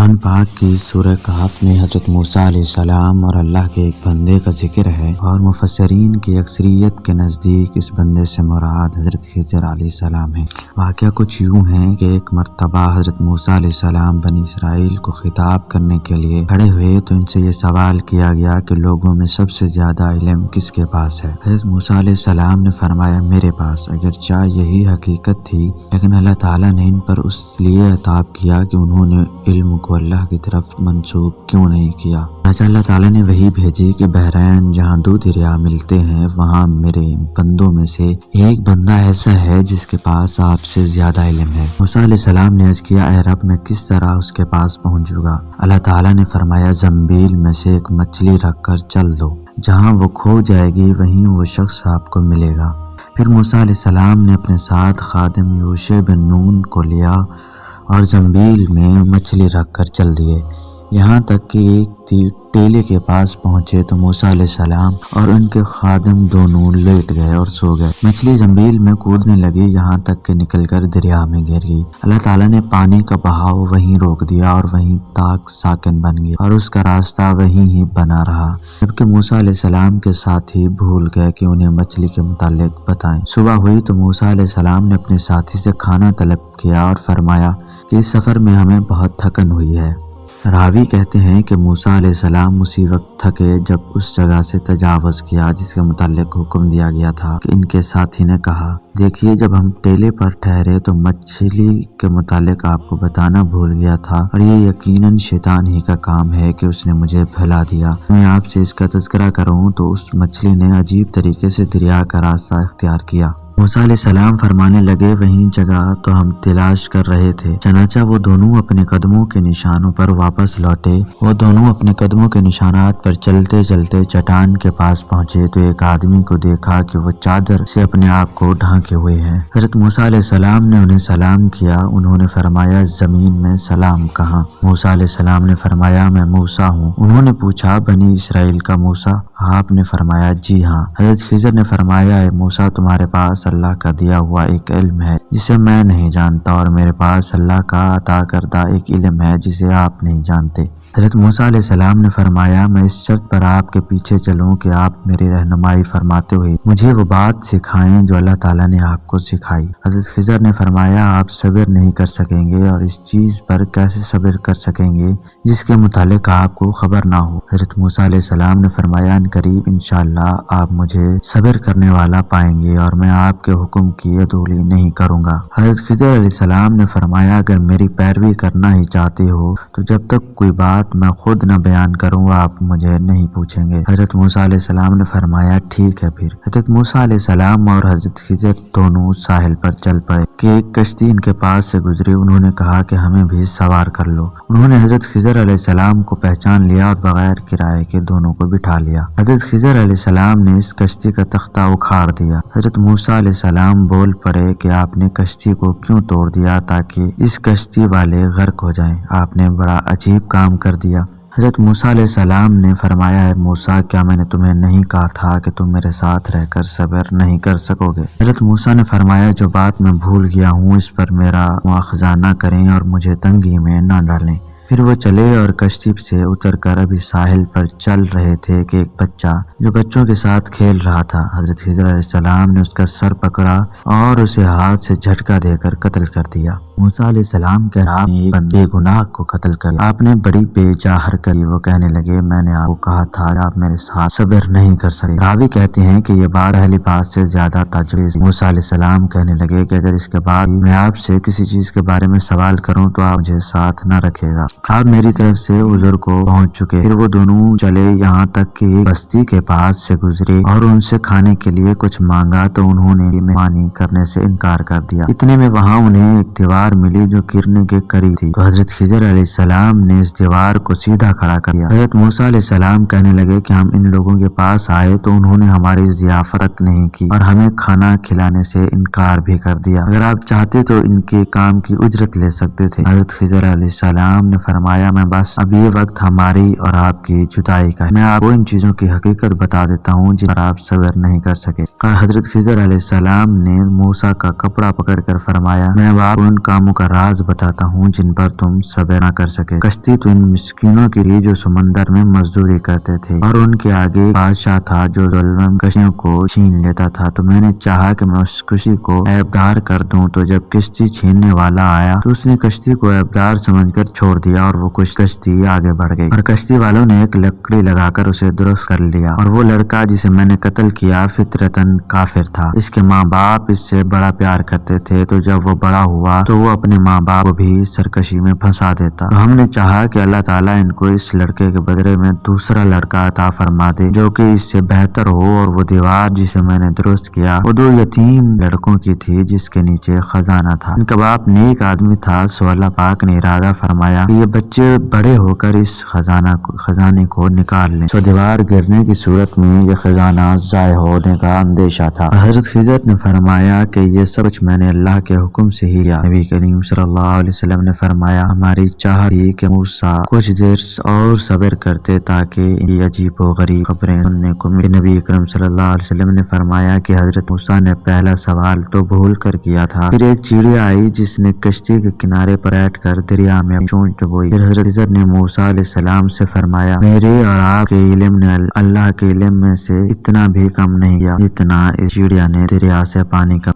قرآن پاک کی سورہ کہف میں حضرت موسیٰ علیہ السلام اور اللہ کے ایک بندے کا ذکر ہے، اور مفسرین کی اکثریت کے نزدیک اس بندے سے مراد حضرت خضر علیہ السلام ہے۔ واقعہ کچھ یوں ہے کہ ایک مرتبہ حضرت موسیٰ علیہ السلام بنی اسرائیل کو خطاب کرنے کے لیے کھڑے ہوئے تو ان سے یہ سوال کیا گیا کہ لوگوں میں سب سے زیادہ علم کس کے پاس ہے؟ حضرت موسیٰ علیہ السلام نے فرمایا میرے پاس، اگرچہ یہی حقیقت تھی لیکن اللہ تعالیٰ نے ان پر اس لیے عطاب کیا کہ انہوں نے علم کو اللہ کی طرف منسوب کیوں نہیں کیا۔ اللہ تعالیٰ نے وہی بھیجی کہ بحرین جہاں دو دریا ملتے ہیں وہاں میرے بندوں میں سے ایک بندہ ایسا ہے جس کے پاس آپ سے زیادہ علم ہے۔ موسیٰ علیہ السلام نے عرض کیا اے رب میں کس طرح اس کے پاس پہنچوں گا؟ اللہ تعالیٰ نے فرمایا زنبیل میں سے ایک مچھلی رکھ کر چل دو، جہاں وہ کھو جائے گی وہیں وہ شخص آپ کو ملے گا۔ پھر موسیٰ علیہ السلام نے اپنے ساتھ خادم یوشع بن نون کو لیا اور زنبیل میں مچھلی رکھ کر چل دیے، یہاں تک کہ ایک ٹیلے کے پاس پہنچے تو موسیٰ علیہ السلام اور ان کے خادم دونوں لیٹ گئے اور سو گئے۔ مچھلی زنبیل میں کودنے لگی یہاں تک کہ نکل کر دریا میں گر گئی۔ اللہ تعالیٰ نے پانی کا بہاؤ وہیں روک دیا اور وہیں تاک ساکن بن گئی اور اس کا راستہ وہیں ہی بنا رہا، جبکہ موسیٰ علیہ السلام کے ساتھی بھول گئے کہ انہیں مچھلی کے متعلق بتائیں۔ صبح ہوئی تو موسیٰ علیہ السلام نے اپنے ساتھی سے کھانا طلب کیا اور فرمایا کہ اس سفر میں ہمیں بہت تھکن ہوئی ہے۔ راوی کہتے ہیں کہ موسیٰ علیہ السلام اسی وقت تھکے جب اس جگہ سے تجاوز کیا جس کے متعلق حکم دیا گیا تھا کہ ان کے ساتھی نے کہا دیکھیے جب ہم ٹیلے پر ٹھہرے تو مچھلی کے متعلق آپ کو بتانا بھول گیا تھا، اور یہ یقیناً شیطان ہی کا کام ہے کہ اس نے مجھے بھلا دیا۔ میں آپ سے اس کا تذکرہ کروں تو اس مچھلی نے عجیب طریقے سے دریا کا راستہ اختیار کیا۔ موسیٰ علیہ السلام فرمانے لگے وہیں جگہ تو ہم تلاش کر رہے تھے، چنانچہ وہ دونوں اپنے قدموں کے نشانوں پر واپس لوٹے۔ وہ دونوں اپنے قدموں کے نشانات پر چلتے چلتے چٹان کے پاس پہنچے تو ایک آدمی کو دیکھا کہ وہ چادر سے اپنے آپ کو ڈھانکے ہوئے ہیں۔ حضرت موسیٰ علیہ السلام نے انہیں سلام کیا، انہوں نے فرمایا زمین میں سلام کہاں؟ موسیٰ علیہ السلام نے فرمایا میں موسیٰ ہوں۔ انہوں نے پوچھا بنی اسرائیل کا موسیٰ؟ آپ نے فرمایا جی ہاں۔ حضرت خضر نے فرمایا اے موسیٰ تمہارے پاس اللہ کا دیا ہوا ایک علم ہے جسے میں نہیں جانتا، اور میرے پاس اللہ کا عطا کردہ ایک علم ہے جسے آپ نہیں جانتے۔ حضرت موسیٰ علیہ السلام نے فرمایا میں اس شرط پر آپ کے پیچھے چلوں کہ آپ میری رہنمائی فرماتے ہوئے مجھے وہ بات سکھائیں جو اللہ تعالیٰ نے آپ کو سکھائی۔ حضرت خضر نے فرمایا آپ صبر نہیں کر سکیں گے، اور اس چیز پر کیسے صبر کر سکیں گے جس کے متعلق آپ کو خبر نہ ہو؟ حضرت موسیٰ علیہ السلام نے فرمایا ان قریب انشاءاللہ آپ مجھے صبر کرنے والا پائیں گے اور میں آپ کے حکم کی عدولی نہیں کروں گا۔ حضرت خضر علیہ السلام نے فرمایا اگر میری پیروی کرنا ہی چاہتے ہو تو جب تک کوئی بات میں خود نہ بیان کروں آپ مجھے نہیں پوچھیں گے۔ حضرت موسیٰ علیہ السلام نے فرمایا ٹھیک ہے۔ پھر حضرت موسیٰ علیہ السلام اور حضرت خضر دونوں ساحل پر چل پڑے کہ ایک کشتی ان کے پاس سے گزری، انہوں نے کہا کہ ہمیں بھی سوار کر لو۔ انہوں نے حضرت خضر علیہ السلام کو پہچان لیا اور بغیر کرائے کے دونوں کو بٹھا لیا۔ حضرت خضر علیہ السلام نے اس کشتی کا تختہ اکھاڑ دیا۔ حضرت موسیٰ علیہ السلام بول پڑے کہ آپ نے کشتی کو کیوں توڑ دیا تاکہ اس کشتی والے غرق ہو جائیں؟ آپ نے بڑا عجیب کام کر دیا۔ حضرت موسیٰ علیہ السلام نے فرمایا اے موسیٰ کیا میں نے تمہیں نہیں کہا تھا کہ تم میرے ساتھ رہ کر صبر نہیں کر سکو گے؟ حضرت موسیٰ نے فرمایا جو بات میں بھول گیا ہوں اس پر میرا مواخذہ نہ کریں اور مجھے تنگی میں نہ ڈالیں۔ پھر وہ چلے اور کشتی سے اتر کر ابھی ساحل پر چل رہے تھے کہ ایک بچہ جو بچوں کے ساتھ کھیل رہا تھا، حضرت خضر علیہ السلام نے اس کا سر پکڑا اور اسے ہاتھ سے جھٹکا دے کر قتل کر دیا۔ موسیٰ علیہ السلام کے آپ نے ایک بندے گناہ کو قتل کر آپ نے بڑی بیجا حرکت کی۔ وہ کہنے لگے میں نے آپ کو کہا تھا آپ میرے ساتھ صبر نہیں کر سکے۔ راوی کہتے ہیں کہ یہ بات پہلی بات سے زیادہ تجویز۔ موسیٰ علیہ السلام کہنے لگے کہ اگر اس کے بعد میں آپ سے کسی چیز کے بارے میں سوال کروں تو آپ مجھے ساتھ نہ رکھے گا۔ آپ میری طرف سے عذر کو پہنچ چکے۔ پھر وہ دونوں چلے یہاں تک کہ ایک بستی کے پاس سے گزرے اور ان سے کھانے کے لیے کچھ مانگا تو انہوں نے مہربانی کرنے سے انکار کر دیا۔ اتنے میں وہاں انہیں ایک دیوار ملی جو گرنے کے قریب تھی، تو حضرت خضر علیہ السلام نے اس دیوار کو سیدھا کھڑا کر دیا۔ حضرت موسیٰ علیہ السلام کہنے لگے کہ ہم ان لوگوں کے پاس آئے تو انہوں نے ہماری ضیافت تک نہیں کی اور ہمیں کھانا کھلانے سے انکار بھی کر دیا۔ اگر آپ چاہتے تو ان کے کام کی اجرت لے سکتے تھے۔ حضرت خضر علیہ السلام نے فرمایا میں بس اب یہ وقت ہماری اور آپ کی جدائی کا ہے، میں آپ کو ان چیزوں کی حقیقت بتا دیتا ہوں جن پر آپ صبر نہیں کر سکے۔ حضرت خضر علیہ السلام نے موسیٰ کا کپڑا پکڑ کر فرمایا میں آپ کو ان کاموں کاموں کا راز بتاتا ہوں جن پر تم صبر نہ کر سکے۔ کشتی تو ان مسکینوں کی تھی جو سمندر میں مزدوری کرتے تھے اور ان کے آگے بادشاہ تھا جو ظلم کشتیوں کو چھین لیتا تھا، تو میں نے چاہا کہ میں اس کشتی کو عیبدار کر دوں، تو جب کشتی چھیننے والا آیا تو اس نے کشتی کو عیبدار سمجھ کر چھوڑ دیا اور وہ کشتی آگے بڑھ گئی، اور کشتی والوں نے ایک لکڑی لگا کر اسے درست کر لیا، اور وہ لڑکا جسے میں نے قتل کیا فطرتاً کافر تھا۔ اس کے ماں باپ اس سے بڑا پیار کرتے تھے، تو جب وہ بڑا ہوا تو وہ اپنے ماں باپ کو بھی سرکشی میں پھنسا دیتا، تو ہم نے چاہا کہ اللہ تعالیٰ ان کو اس لڑکے کے بدلے میں دوسرا لڑکا عطا فرما دے جو کہ اس سے بہتر ہو، اور وہ دیوار جسے میں نے درست کیا وہ 2 یتیم لڑکوں کی تھی جس کے نیچے خزانہ تھا۔ ان کا باپ نیک آدمی تھا، سو اللہ پاک نے ارادہ فرمایا کہ یہ بچے بڑے ہو کر اس خزانے کو نکال لیں، سو دیوار گرنے کی صورت میں یہ خزانہ ضائع ہونے کا اندیشہ تھا۔ حضرت خضر نے فرمایا کہ یہ سب کچھ میں نے اللہ کے حکم سے ہی کیا۔ نبی کریم صلی اللہ علیہ وسلم نے فرمایا ہماری چاہت تھی کہ موسیٰ کچھ دیر اور صبر کرتے تاکہ یہ عجیب و غریب خبریں سننے کو ملے۔ نبی کریم صلی اللہ علیہ وسلم نے فرمایا کہ حضرت موسیٰ نے پہلا سوال تو بھول کر کیا تھا، پھر ایک چڑیا آئی جس نے کشتی کے کنارے پر بیٹھ کر دریا میں چونچ ڈبوئی، پھر حضرت خضر نے موسیٰ علیہ السلام سے فرمایا میرے اور آپ کے علم نے اللہ کے علم میں سے اتنا بھی کم نہیں کیا جتنا اس چڑیا نے دریا سے پانی کا